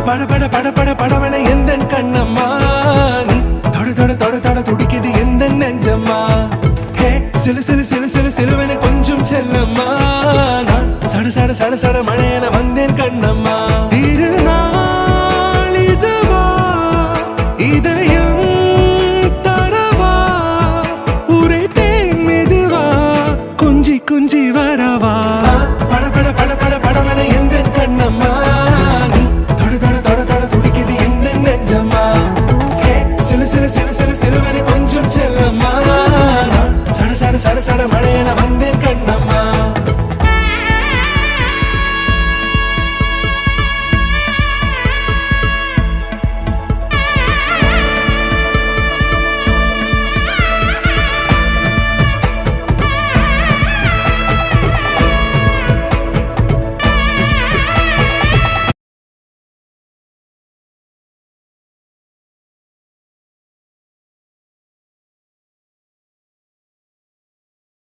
பட பட பட பட படவன எந்த கண்ணம்மா நீ தொட தொட தொட தொட துடிக்குது எந்த நெஞ்சம்மா ஹே சிலு சிலு சிலு சிலு சிலுவன கொஞ்சம் செல்லம்மா நான் சட சட சட சட மழையன வந்தேன் கண்ணம்மா